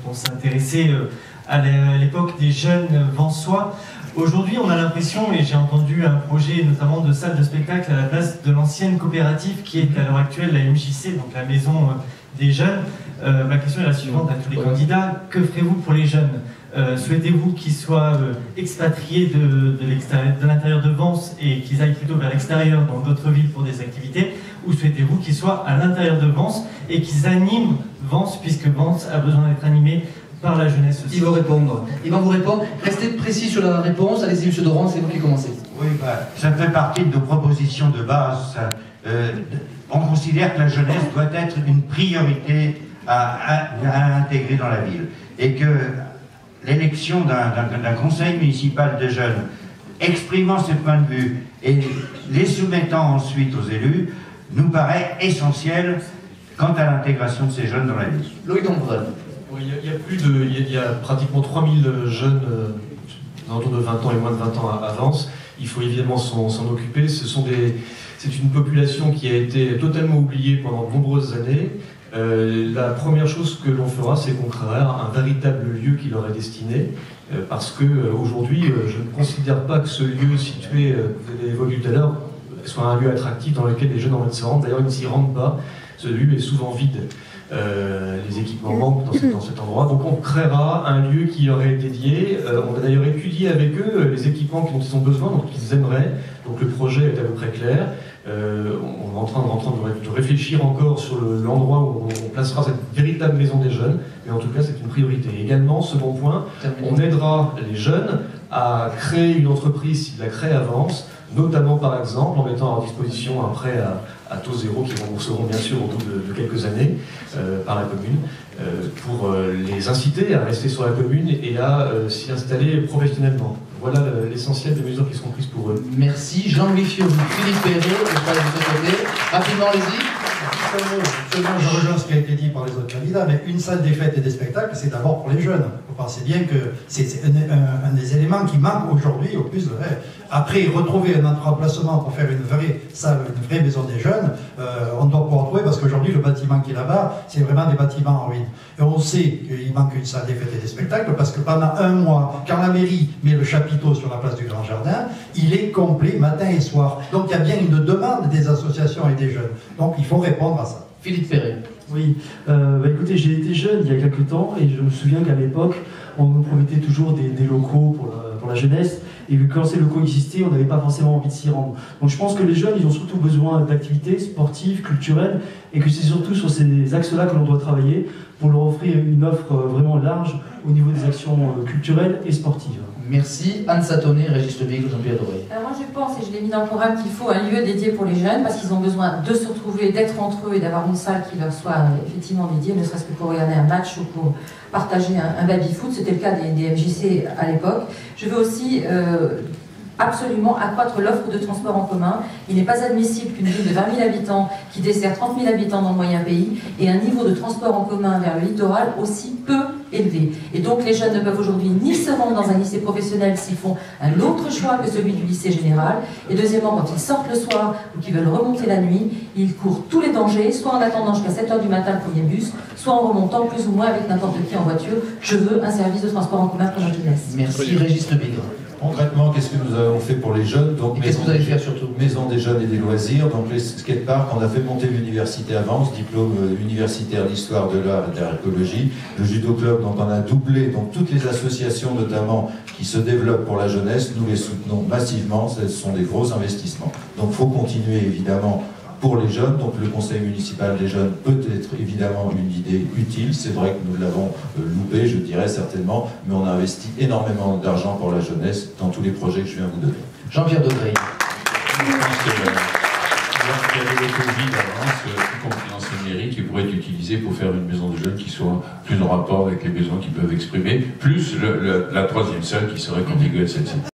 on s'intéressait à l'époque des jeunes Vansois. Aujourd'hui, on a l'impression, et j'ai entendu un projet notamment de salle de spectacle à la place de l'ancienne coopérative qui est à l'heure actuelle la MJC, donc la maison des jeunes. Ma question est la suivante à tous les candidats. Que ferez-vous pour les jeunes? Souhaitez-vous qu'ils soient expatriés de l'intérieur de Vence et qu'ils aillent plutôt vers l'extérieur dans d'autres villes pour des activités, ou souhaitez-vous qu'ils soient à l'intérieur de Vence et qu'ils animent Vence, puisque Vence a besoin d'être animée par la jeunesse aussi? Il va répondre. Il va vous répondre. Restez précis sur la réponse. Allez-y, M. Doran, c'est vous qui commencez. Oui, ça fait partie de nos propositions de base. On considère que la jeunesse doit être une priorité à intégrer dans la ville. Et que l'élection d'un conseil municipal de jeunes, exprimant ce point de vue et les soumettant ensuite aux élus, nous paraît essentiel quant à l'intégration de ces jeunes dans la ville. Loïc Dombrel. Oui, il y a pratiquement 3000 jeunes autour de 20 ans et moins de 20 ans à Vence. Il faut évidemment s'en occuper. C'est une population qui a été totalement oubliée pendant de nombreuses années. La première chose que l'on fera, c'est qu'on créera un véritable lieu qui leur est destiné, parce qu'aujourd'hui, je ne considère pas que ce lieu situé, vous l'avez évoqué tout à l'heure, soit un lieu attractif dans lequel les jeunes ont envie de se rendre. D'ailleurs, ils ne s'y rendent pas. Ce lieu est souvent vide. Les équipements manquent dans cet endroit. Donc on créera un lieu qui leur est dédié. On va d'ailleurs étudier avec eux les équipements dont ils ont besoin, donc qu'ils aimeraient. Donc le projet est à peu près clair. On est en train de réfléchir encore sur l'endroit où on placera cette véritable maison des jeunes. Mais en tout cas, c'est une priorité. Et également, second point, on aidera les jeunes à créer une entreprise s'ils la créent à Vence, notamment par exemple en mettant à leur disposition un prêt à taux zéro qui rembourseront bien sûr au bout de quelques années par la commune, pour les inciter à rester sur la commune et à s'y installer professionnellement. Voilà l'essentiel des mesures qui seront prises pour eux. Merci. Jean-Louis Fiori, Philippe Perret, je parle de ce côté. Rapidement, allez-y. Je rejoins ce qui a été dit par les autres candidats, mais une salle des fêtes et des spectacles, c'est d'abord pour les jeunes. Vous pensez bien que c'est un des éléments qui manque aujourd'hui, au plus. Après, retrouver un autre emplacement pour faire une vraie salle, une vraie maison des jeunes, on doit pouvoir trouver, parce qu'aujourd'hui, le bâtiment qui est là-bas, c'est vraiment des bâtiments en ruine. Et on sait qu'il manque une salle des fêtes et des spectacles, parce que pendant un mois, quand la mairie met le chapiteau sur la place du Grand Jardin, il est complet matin et soir. Donc il y a bien une demande des associations et des jeunes. Donc il faut répondre à ça. Philippe Perret. Oui, écoutez, j'ai été jeune il y a quelques temps et je me souviens qu'à l'époque, on nous promettait toujours des locaux pour la jeunesse, et quand ces locaux existaient, on n'avait pas forcément envie de s'y rendre. Donc je pense que les jeunes, ils ont surtout besoin d'activités sportives, culturelles, et que c'est surtout sur ces axes-là que l'on doit travailler pour leur offrir une offre vraiment large au niveau des actions culturelles et sportives. Merci. Anne Satonnet, Régis Lebigre, Jean-Pierre Doré. Alors moi je pense, et je l'ai mis dans le programme, qu'il faut un lieu dédié pour les jeunes, parce qu'ils ont besoin de se retrouver, d'être entre eux et d'avoir une salle qui leur soit effectivement dédiée, ne serait-ce que pour regarder un match ou pour partager un baby-foot. C'était le cas des MJC à l'époque. Je veux aussi absolument accroître l'offre de transport en commun. Il n'est pas admissible qu'une ville de 20 000 habitants qui dessert 30 000 habitants dans le moyen pays ait un niveau de transport en commun vers le littoral aussi peu élevé. Et donc les jeunes ne peuvent aujourd'hui ni se rendre dans un lycée professionnel s'ils font un autre choix que celui du lycée général. Et deuxièmement, quand ils sortent le soir ou qu'ils veulent remonter la nuit, ils courent tous les dangers, soit en attendant jusqu'à 7 h du matin le premier bus, soit en remontant plus ou moins avec n'importe qui en voiture. Je veux un service de transport en commun pour notre jeunesse. Merci. Régis Lebigre. Concrètement, qu'est-ce que nous avons fait pour les jeunes? Donc, qu'est-ce que vous allez faire surtout? Maison des jeunes et des loisirs, donc les skateparks, on a fait monter l'université à Vence, diplôme universitaire d'histoire de l'art et de l'écologie, le judo club, donc on a doublé, donc toutes les associations notamment qui se développent pour la jeunesse, nous les soutenons massivement, ce sont des gros investissements. Donc il faut continuer évidemment pour les jeunes, donc le conseil municipal des jeunes peut être évidemment une idée utile, c'est vrai que nous l'avons loupé, je dirais certainement, mais on a investi énormément d'argent pour la jeunesse dans tous les projets que je viens de vous donner. Jean-Pierre Degré. Il y avait le Covid avant, y compris l'ancienne mairie, qui pourrait être utilisée pour faire une maison de jeunes qui soit plus en rapport avec les besoins qu'ils peuvent exprimer, plus la troisième salle qui serait contiguë à celle-ci.